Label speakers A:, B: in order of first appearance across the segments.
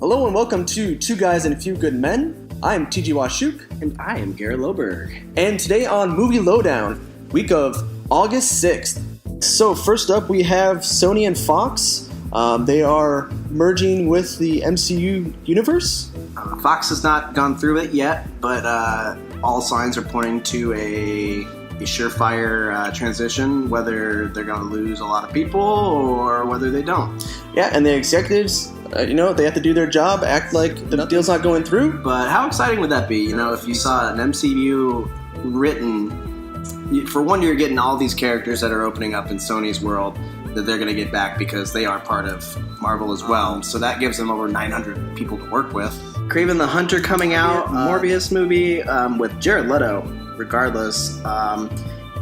A: Hello and welcome to Two Guys and a Few Good Men. I am TG Wasiuk.
B: And I am Garrett Lohberg.
A: And today on Movie Lowdown, week of August 6th. So first up we have Sony and Fox. They are merging with the MCU universe.
B: Fox has not gone through it yet, but all signs are pointing to a surefire transition, whether they're going to lose a lot of people or whether they don't.
A: Yeah, and the executives, they have to do their job, act like the deal's not going through.
B: But how exciting would that be? If you saw an MCU written, for one, you're getting all these characters that are opening up in Sony's world that they're going to get back because they are part of Marvel as well. So that gives them over 900 people to work with. Kraven the Hunter coming out, Morbius movie with Jared Leto, regardless.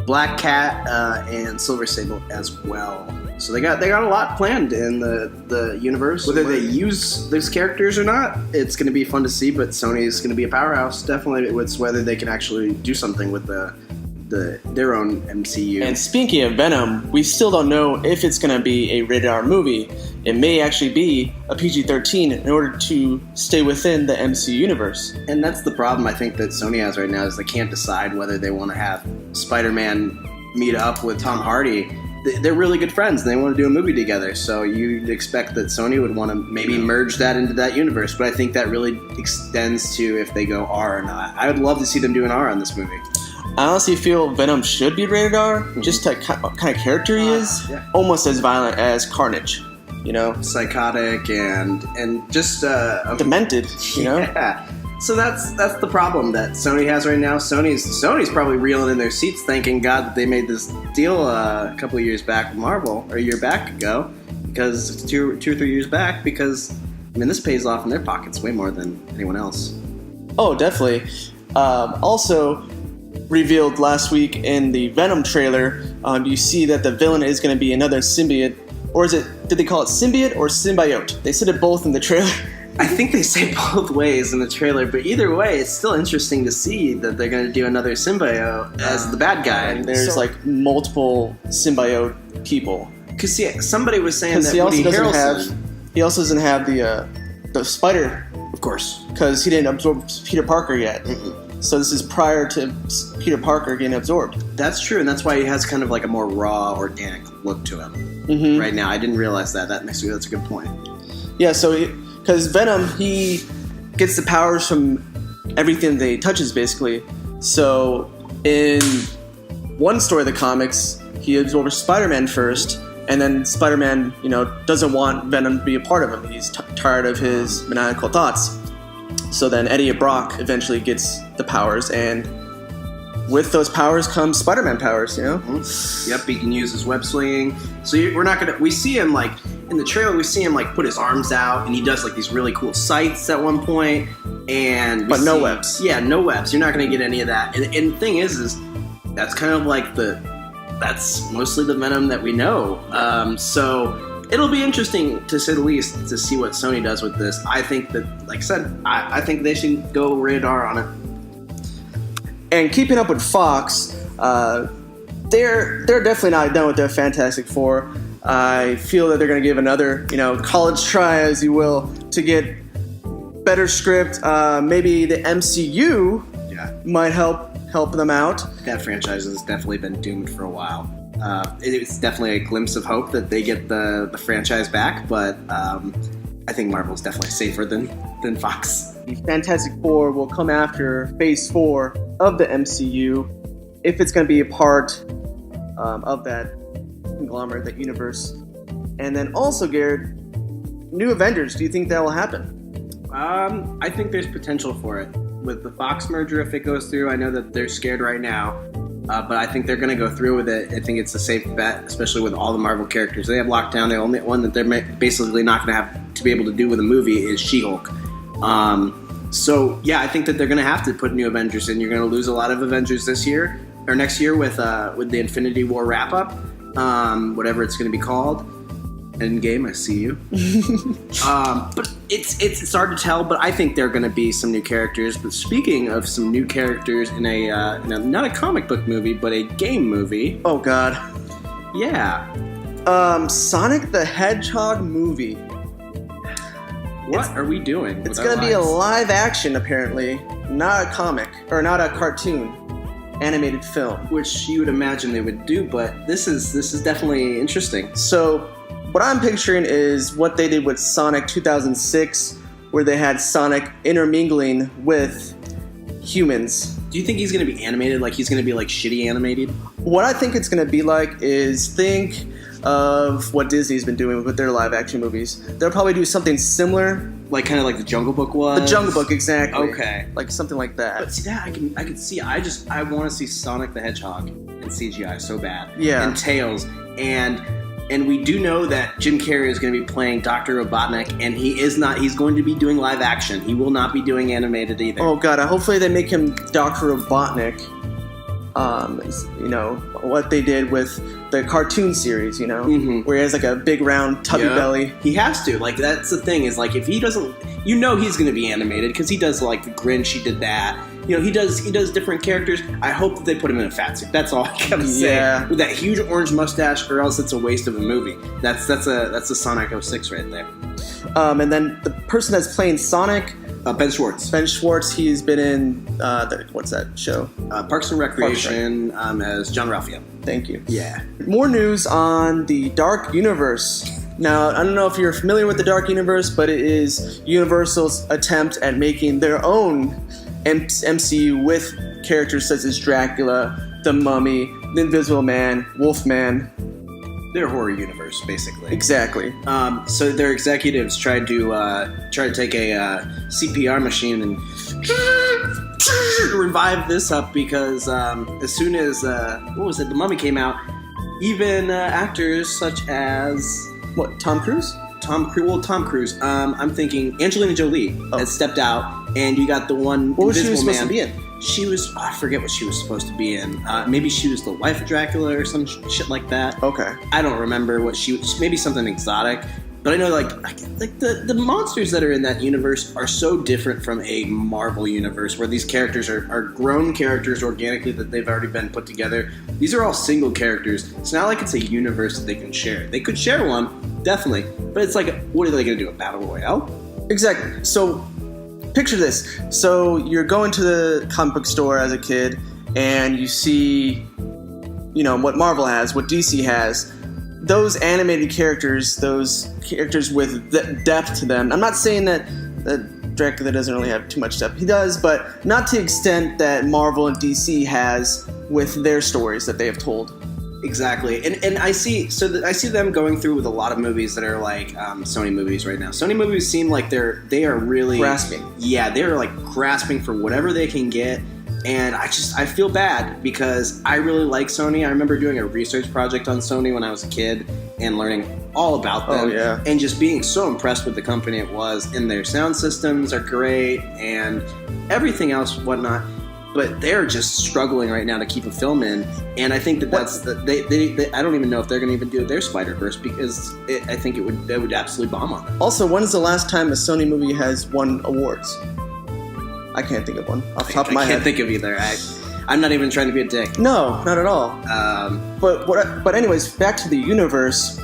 B: Black Cat and Silver Sable as well. So they got a lot planned in the universe. Whether they use those characters or not, it's going to be fun to see. But Sony is going to be a powerhouse. Definitely, it's whether they can actually do something with their own MCU.
A: And speaking of Venom, we still don't know if it's going to be a rated R movie. It may actually be a PG-13 in order to stay within the MCU universe.
B: And that's the problem I think that Sony has right now, is they can't decide whether they want to have Spider-Man meet up with Tom Hardy. They're really good friends and they want to do a movie together. So you'd expect that Sony would want to maybe merge that into that universe. But I think that really extends to if they go R or not. I would love to see them do an R on this movie.
A: I honestly feel Venom should be rated R, just like what kind of character he is.
B: Yeah.
A: Almost as violent as Carnage,
B: Psychotic and just
A: demented,
B: Yeah. So that's the problem that Sony has right now. Sony's probably reeling in their seats, thanking God that they made this deal a couple of years back with Marvel, or a year back ago, because two or 3 years back, because this pays off in their pockets way more than anyone else.
A: Oh, definitely. Also revealed last week in the Venom trailer, you see that the villain is going to be another symbiote, or did they call it symbiote or symbiote? They said it both in the trailer.
B: I think they say both ways in the trailer, but either way, it's still interesting to see that they're going to do another symbiote as the bad guy.
A: And there's multiple symbiote people.
B: Because somebody was saying that
A: he
B: also
A: doesn't have the spider,
B: of course,
A: because he didn't absorb Peter Parker yet.
B: Mm-mm.
A: So this is prior to Peter Parker getting absorbed.
B: That's true, and that's why he has kind of like a more raw, organic look to him right now. I didn't realize that. That's a good point.
A: Yeah, because Venom, he gets the powers from everything that he touches, basically. So in one story of the comics, he absorbs Spider-Man first, and then Spider-Man, doesn't want Venom to be a part of him. He's tired of his maniacal thoughts. So then Eddie Brock eventually gets the powers, and with those powers comes Spider-Man powers,
B: Yep, he can use his web slinging. So we see him in the trailer, we see him put his arms out, and he does these really cool sights at one point, but
A: no webs.
B: Yeah, no webs. You're not going to get any of that. And the thing is that's kind of that's mostly the Venom that we know. So it'll be interesting, to say the least, to see what Sony does with this. I think that, like I said, I think they should go rated R on it.
A: And keeping up with Fox, they're definitely not done with their Fantastic Four. I feel that they're going to give another, college try, as you will, to get better script. Maybe the MCU might help them out.
B: That franchise has definitely been doomed for a while. It's definitely a glimpse of hope that they get the franchise back, but I think Marvel's definitely safer than Fox.
A: The Fantastic Four will come after Phase 4 of the MCU, if it's going to be a part of that conglomerate, that universe. And then also, Garrett, new Avengers, do you think that will happen?
B: I think there's potential for it. With the Fox merger, if it goes through, I know that they're scared right now, but I think they're going to go through with it. I think it's a safe bet, especially with all the Marvel characters. They have locked down. The only one that they're basically not going to have to be able to do with a movie is She-Hulk. So, yeah, I think that they're going to have to put new Avengers in. You're going to lose a lot of Avengers this year, or next year with the Infinity War wrap-up, whatever it's going to be called. Endgame, I see you. But it's hard to tell, but I think there are going to be some new characters. But speaking of some new characters in a not a comic book movie, but a game movie.
A: Oh, God.
B: Yeah.
A: Sonic the Hedgehog movie.
B: What are we doing?
A: It's going to be a live action, apparently, not a comic or not a cartoon animated film,
B: which you would imagine they would do. But this is definitely interesting.
A: So, what I'm picturing is what they did with Sonic 2006, where they had Sonic intermingling with humans.
B: Do you think he's going to be animated? Like he's going to be like shitty animated?
A: What I think it's going to be like is think of what Disney's been doing with their live action movies. They'll probably do something similar,
B: like kind of like the Jungle Book was.
A: The Jungle Book, exactly.
B: Okay,
A: like something like that.
B: But see that I can see. I want to see Sonic the Hedgehog in CGI so bad.
A: Yeah,
B: and Tails and we do know that Jim Carrey is going to be playing Dr. Robotnik, and he is not. He's going to be doing live action. He will not be doing animated either.
A: Oh God! Hopefully they make him Dr. Robotnik. You know what they did with the cartoon series. You know, where he has like a big round tubby belly.
B: He has to. Like that's the thing is like if he doesn't, you know, he's going to be animated because he does like the Grinch. He did that. You know, he does different characters. I hope that they put him in a fat suit. That's all I gotta say. With that huge orange mustache, or else it's a waste of a movie. That's a Sonic 06 right there.
A: And then the person that's playing Sonic,
B: Ben Schwartz.
A: Ben Schwartz. He's been in what's that show?
B: Parks and Recreation as John Ralphio.
A: Thank you.
B: Yeah.
A: More news on the Dark Universe. Now, I don't know if you're familiar with the Dark Universe, but it is Universal's attempt at making their own MCU with characters such as Dracula, the Mummy, the Invisible Man, Wolfman.
B: Their horror universe, basically.
A: Exactly.
B: So their executives tried to take a CPR machine and revive this up because as soon as The Mummy came out, even actors such as
A: Tom Cruise.
B: Tom Cruise. I'm thinking Angelina Jolie has stepped out, and you got the one.
A: What was she
B: Invisible
A: supposed
B: Man.
A: to be in?
B: She was. I forget what she was supposed to be in. Maybe she was the wife of Dracula or some shit like that.
A: Okay.
B: I don't remember what she was. Maybe something exotic. But I know, like the monsters that are in that universe are so different from a Marvel universe, where these characters are grown characters organically that they've already been put together. These are all single characters. It's not like it's a universe that they can share. They could share one, definitely, but it's like, what are they going to do? A battle royale?
A: Exactly. So, picture this. So you're going to the comic book store as a kid, and you see, you know, what Marvel has, what DC has. Those animated characters, those characters with depth to them. I'm not saying that Dracula doesn't really have too much depth. He does, but not to the extent that Marvel and DC has with their stories that they have told.
B: Exactly, and I see them going through with a lot of movies that are like Sony movies right now. Sony movies seem like they are really
A: grasping.
B: Yeah, they're like grasping for whatever they can get. And I feel bad because I really like Sony. I remember doing a research project on Sony when I was a kid and learning all about them.
A: Oh, yeah.
B: And just being so impressed with the company it was. And their sound systems are great and everything else, whatnot. But they're just struggling right now to keep a film in. And I think that's they I don't even know if they're going to even do their Spider-Verse because I think it would absolutely bomb on them.
A: Also, when is the last time a Sony movie has won awards? I can't think of one off the top of my head.
B: I can't think of either. I'm not even trying to be a dick.
A: No, not at all. But anyways, back to the universe.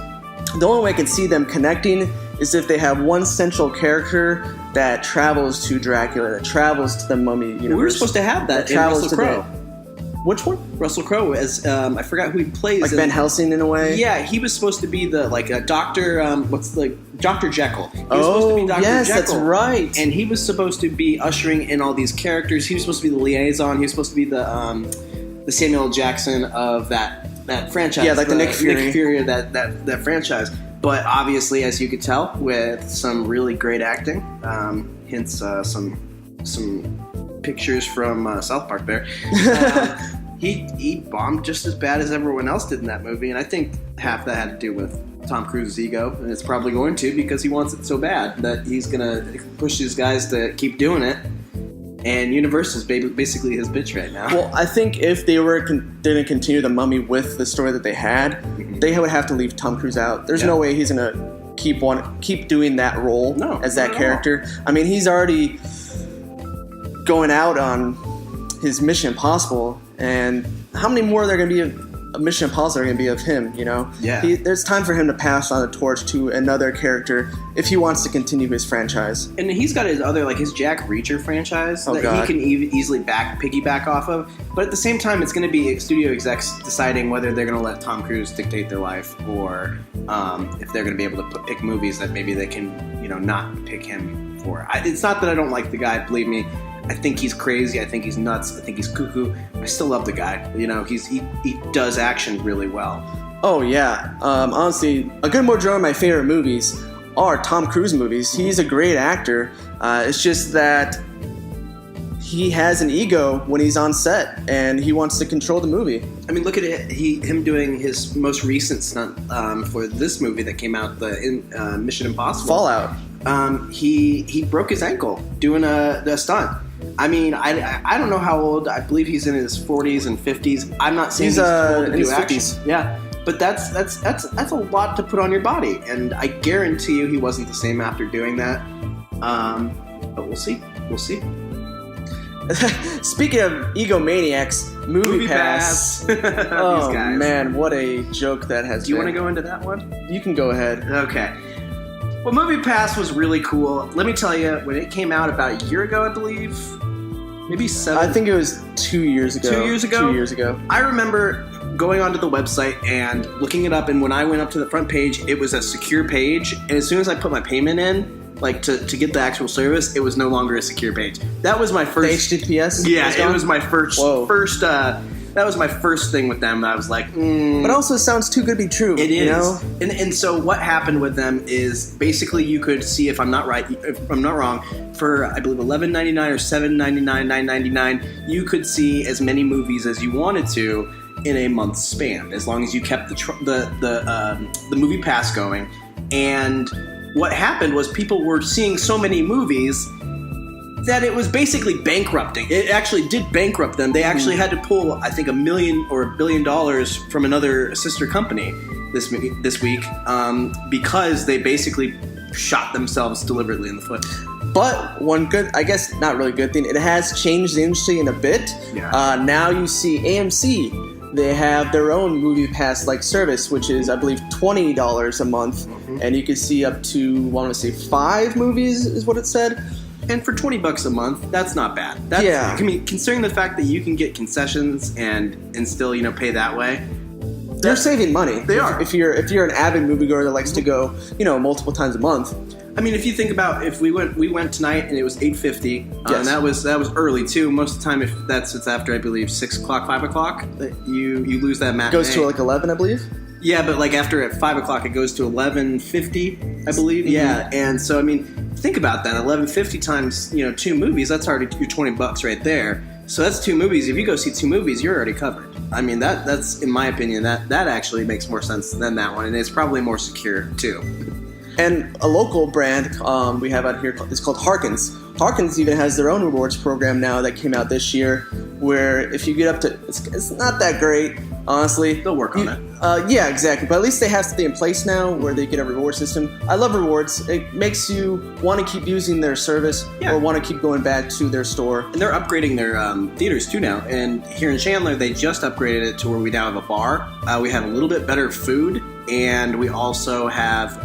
A: The only way I can see them connecting is if they have one central character that travels to Dracula, that travels to the Mummy universe.
B: We were supposed to have that in Russell Crowe.
A: Which one?
B: Russell Crowe as I forgot who he plays.
A: Like Van Helsing in a way.
B: Yeah, he was supposed to be the Doctor. Dr. Jekyll. He was
A: supposed
B: to be Dr.
A: yes,
B: Jekyll.
A: That's right.
B: And he was supposed to be ushering in all these characters. He was supposed to be the liaison. He was supposed to be the Samuel L. Jackson of that franchise.
A: Yeah, like the Nick Fury.
B: Nick Fury of that franchise. But obviously, as you could tell, with some really great acting, hence some pictures from South Park there. He bombed just as bad as everyone else did in that movie, and I think half that had to do with Tom Cruise's ego, and it's probably going to because he wants it so bad that he's gonna push these guys to keep doing it. And Universal's basically his bitch right now.
A: Well, I think if they were going to continue the Mummy with the story that they had, they would have to leave Tom Cruise out. There's no way he's gonna keep doing that role as that character. I mean, he's already going out on his Mission Impossible, and how many more are there going to be Mission Impossible are going to be of him, you know?
B: Yeah.
A: There's time for him to pass on the torch to another character if he wants to continue his franchise.
B: And he's got his other, like his Jack Reacher franchise that he can easily piggyback off of. But at the same time, it's going to be studio execs deciding whether they're going to let Tom Cruise dictate their life or if they're going to be able to pick movies that maybe they can, you know, not pick him for. It's not that I don't like the guy, believe me. I think he's crazy. I think he's nuts. I think he's cuckoo. I still love the guy. You know, he does action really well.
A: Oh, yeah. Honestly, A Good More Drone, my favorite movies are Tom Cruise movies. He's a great actor. It's just that he has an ego when he's on set, and he wants to control the movie.
B: I mean, look at it. Him doing his most recent stunt for this movie that came out, the Mission Impossible.
A: Fallout.
B: He broke his ankle doing the stunt. I mean, I don't know how old. I believe he's in his 40s and 50s. I'm not saying he's too old to do action. 50s. Yeah, but that's a lot to put on your body, and I guarantee you he wasn't the same after doing that. But we'll see. We'll see.
A: Speaking of egomaniacs, Movie Pass. Oh man, what a joke that has been.
B: Do you want to go into that one?
A: You can go ahead.
B: Okay. Well, Movie Pass was really cool. Let me tell you, when it came out about a year ago, I believe, maybe 7.
A: I think it was 2 years ago.
B: 2 years ago?
A: 2 years ago.
B: I remember going onto the website and looking it up, and when I went up to the front page, it was a secure page, and as soon as I put my payment in, like to get the actual service, it was no longer a secure page. That was my first...
A: The HTTPS?
B: Yeah, it was my first... that was my first thing with them. I was like,
A: But also it sounds too good to be true.
B: It is.
A: You know?
B: And so what happened with them is basically you could see, if I'm not wrong, for I believe $11.99 or $7.99, $9.99, you could see as many movies as you wanted to in a month's span, as long as you kept the Movie Pass going. And what happened was people were seeing so many movies that it was basically bankrupting. It actually did bankrupt them. They actually had to pull, I think, $1 million or $1 billion from another sister company this week because they basically shot themselves deliberately in the foot.
A: But one good, I guess not really good thing, it has changed the industry in a bit.
B: Yeah.
A: Now you see AMC. They have their own Movie Pass-like service, which is, I believe, $20 a month. Mm-hmm. And you can see up to, I want to say, 5 movies is what it said.
B: And for $20 a month, that's not bad. I mean, considering the fact that you can get concessions and still, you know, pay that way,
A: they're saving money.
B: They are.
A: If you're an avid moviegoer that likes to go, you know, multiple times a month.
B: I mean, if you think about, if we went tonight and it was $8.50,
A: yes.
B: And that was early too. Most of the time, if it's after, I believe, 6 o'clock, 5 o'clock, you lose that matinee.
A: It goes to like 11, I believe.
B: Yeah, but like after at 5 o'clock, it goes to 11.50, I believe. Mm-hmm. Yeah, and so I mean, think about that. 11.50 times 2 movies. That's already your $20 right there. So that's 2 movies. If you go see 2 movies, you're already covered. I mean, that's in my opinion, that actually makes more sense than that one, and it's probably more secure too.
A: And a local brand we have out here is called Harkins. Harkins even has their own rewards program now that came out this year, where if you get up to, it's not that great, honestly.
B: They'll work on it.
A: Yeah, exactly. But at least they have something in place now where they get a reward system. I love rewards. It makes you want to keep using their service or want to keep going back to their store.
B: And they're upgrading their theaters too now. And here in Chandler, they just upgraded it to where we now have a bar. We have a little bit better food. And we also have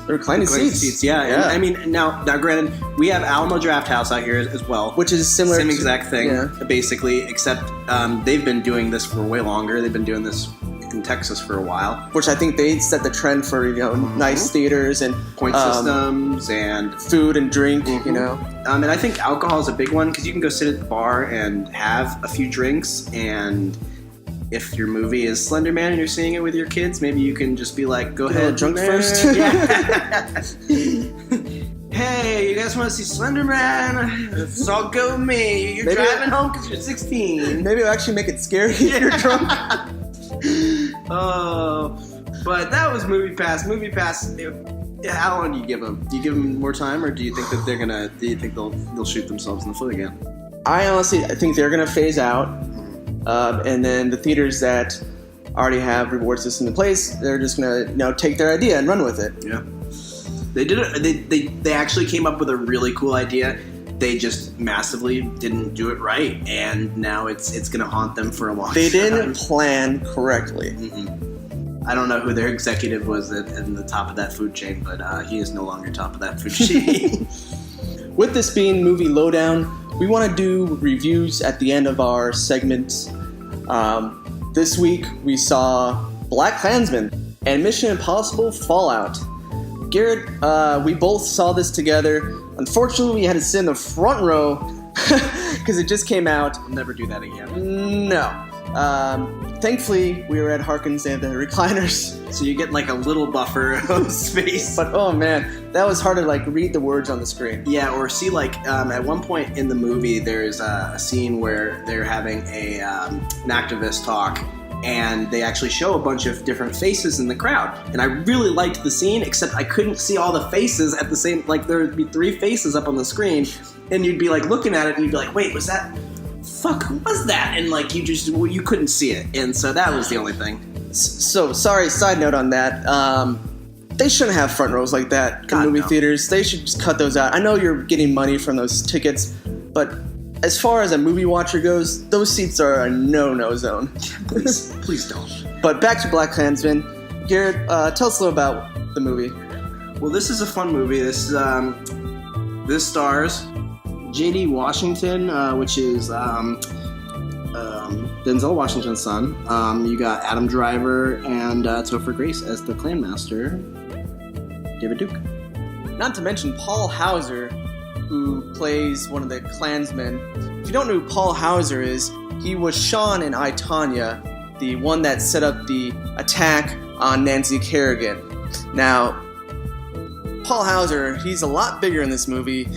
A: reclining seats.
B: Yeah. And, I mean, now granted, we have Alamo Draft House out here as well,
A: which is similar.
B: Same exact thing, basically. Except they've been doing this for way longer. They've been doing this in Texas for a while.
A: Which I think they set the trend for nice theaters and
B: point systems and
A: food and drink.
B: Mm-hmm. And I think alcohol is a big one because you can go sit at the bar and have a few drinks and. If your movie is Slender Man and you're seeing it with your kids, maybe you can just be like, go ahead.
A: Drunk first?
B: Hey, you guys want to see Slender Man? It's all go with me. You're driving home because you're 16.
A: Maybe it'll actually make it scary if you're drunk.
B: But that was Movie Pass. Movie Pass, how long do you give them? Do you give them more time, or do you think that do you think they'll shoot themselves in the foot again?
A: I think they're going to phase out. And then the theaters that already have reward system in place, they're just gonna take their idea and run with it.
B: Yeah, they did it. They actually came up with a really cool idea. they just massively didn't do it right, and now it's going to haunt them for a long time.
A: They didn't plan correctly.
B: I don't know who their executive was in the top of that food chain, but he is no longer top of that food chain.
A: With this being movie Lowdown, we want to do reviews at the end of our segment. This week we saw BlacKKKlansman and Mission Impossible Fallout. Garrett, we both saw this together. Unfortunately, we had to sit in the front row because it just came out.
B: I'll never do that again.
A: No. Thankfully, we were at Harkins. They had the recliners.
B: So you get like a little buffer of space.
A: But oh man, that was hard to like read the words on the screen.
B: Yeah, or see like at one point in the movie, there's a scene where they're having an activist talk, and they actually show a bunch of different faces in the crowd. And I really liked the scene, except I couldn't see all the faces at the same. Like there would be 3 faces up on the screen, and you'd be like looking at it, and you'd be like, wait, was that? Fuck, who was that? And like you couldn't see it, and so that was the only thing.
A: So sorry. Side note on that. They shouldn't have front rows like that in movie theaters. They should just cut those out. I know you're getting money from those tickets, but as far as a movie watcher goes, those seats are a no-no zone.
B: Please don't.
A: But back to BlacKKKlansman. Garrett, tell us a little about the movie.
B: Well, this is a fun movie. This stars J.D. Washington, which is Denzel Washington's son. You got Adam Driver and Topher Grace as the Clan Master, David Duke.
A: Not to mention Paul Hauser, who plays one of the Klansmen. If you don't know who Paul Hauser is, he was Sean in I, Tonya, the one that set up the attack on Nancy Kerrigan. Now, Paul Hauser, he's a lot bigger in this movie.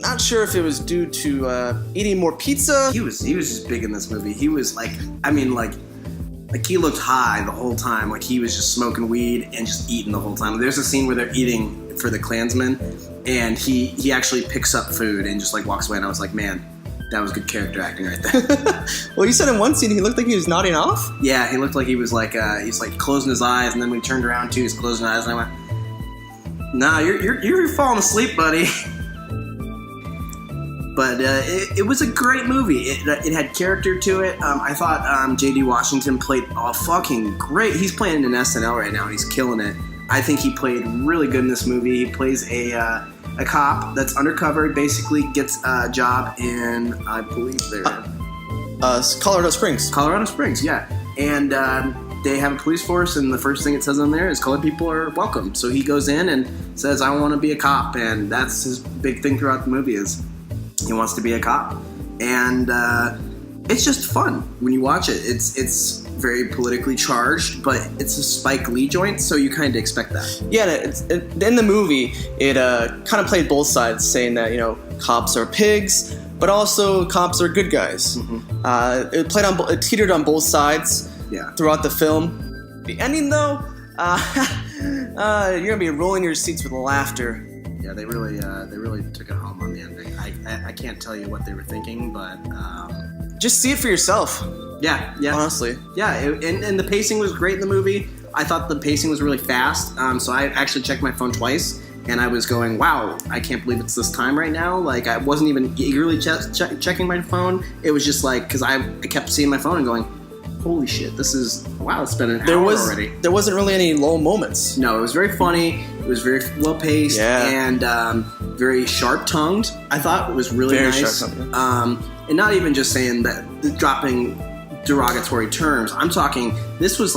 A: Not sure if it was due to eating more pizza.
B: He was just big in this movie. He was like he looked high the whole time. Like he was just smoking weed and just eating the whole time. There's a scene where they're eating for the Klansmen, and he actually picks up food and just like walks away. And I was like, man, that was good character acting right there.
A: Well, you said in one scene he looked like he was nodding off?
B: Yeah, he looked like he was like he's like closing his eyes, and then when he turned around too, he's closing his eyes, and I went, nah, you're falling asleep, buddy. But it was a great movie. It had character to it. I thought J.D. Washington played fucking great. He's playing in SNL right now, and he's killing it. I think he played really good in this movie. He plays a cop that's undercover, basically gets a job in, I believe
A: Colorado Springs.
B: Colorado Springs, yeah. And they have a police force, and the first thing it says on there is colored people are welcome. So he goes in and says, I want to be a cop, and that's his big thing throughout the movie is he wants to be a cop, and it's just fun when you watch it. It's very politically charged, but it's a Spike Lee joint, so you kind of expect that. Yeah,
A: in the movie, it kind of played both sides, saying that cops are pigs, but also cops are good guys. Mm-hmm. It teetered on both sides.
B: Yeah.
A: Throughout the film. The ending, though, you're gonna be rolling your seats with laughter.
B: Yeah, they really took it home on the ending. I can't tell you what they were thinking, but
A: just see it for yourself.
B: Yeah.
A: Honestly.
B: Yeah, and the pacing was great in the movie. I thought the pacing was really fast, so I actually checked my phone twice, and I was going, wow, I can't believe it's this time right now. Like, I wasn't even eagerly checking my phone. It was just like, because I kept seeing my phone and going, holy shit, it's been an hour already.
A: There wasn't really any lull moments.
B: No, it was very funny. It was very well paced and very sharp tongued. I thought it was really nice.
A: Sharp tongued.
B: And not even just saying that, dropping derogatory terms. I'm talking, this was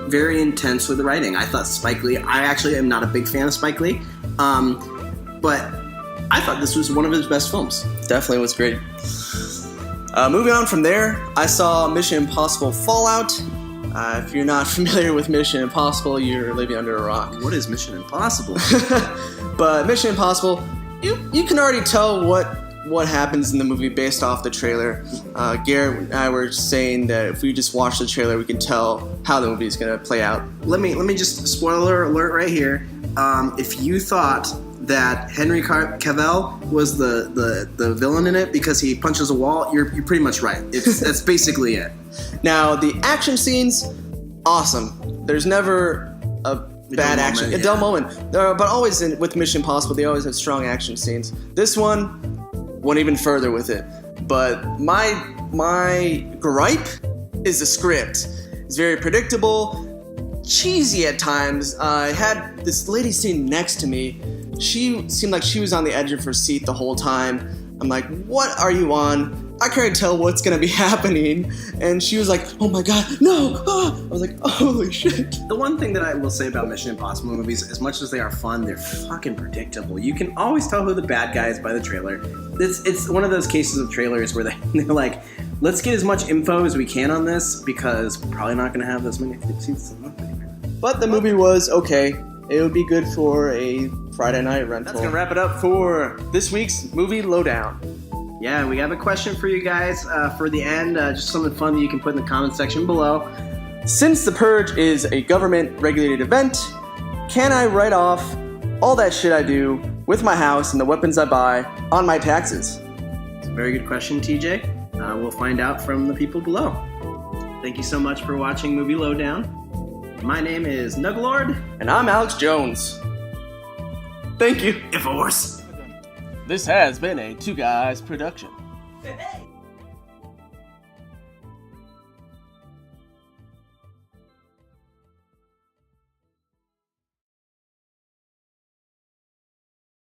B: very intense with the writing. I thought Spike Lee, I actually am not a big fan of Spike Lee, but I thought this was one of his best films.
A: Definitely was great. Moving on from there, I saw Mission Impossible Fallout. If you're not familiar with Mission Impossible, you're living under a rock.
B: What is Mission Impossible?
A: But Mission Impossible, you can already tell what happens in the movie based off the trailer. Garrett and I were saying that if we just watch the trailer, we can tell how the movie is going to play out.
B: Let me just spoiler alert right here. If you thought that Henry Cavill was the villain in it because he punches a wall, you're pretty much right. That's basically it.
A: Now, the action scenes, awesome. There's never a bad action.
B: Moment,
A: A dull moment. But always with Mission Impossible, they always have strong action scenes. This one went even further with it. But my gripe is the script. It's very predictable, cheesy at times. I had this lady sitting next to me. She seemed like she was on the edge of her seat the whole time. I'm like, what are you on? I can't tell what's gonna be happening. And she was like, oh my god, no! Ah! I was like, holy shit.
B: The one thing that I will say about Mission Impossible movies, as much as they are fun, they're fucking predictable. You can always tell who the bad guy is by the trailer. It's one of those cases of trailers where they're like, let's get as much info as we can on this because we're probably not gonna have this many scenes.
A: But the movie was okay. It would be good for a Friday night rental. That's gonna wrap it up for this week's movie Lowdown.
B: Yeah, we have a question for you guys for the end. Just something fun that you can put in the comment section below.
A: Since The Purge is a government-regulated event, can I write off all that shit I do with my house and the weapons I buy on my taxes?
B: It's a very good question, TJ. We'll find out from the people below. Thank you so much for watching Movie Lowdown. My name is Nuglord.
A: And I'm Alex Jones. Thank you.
B: If a horse.
A: This has been a Two Guys production.
C: Hey!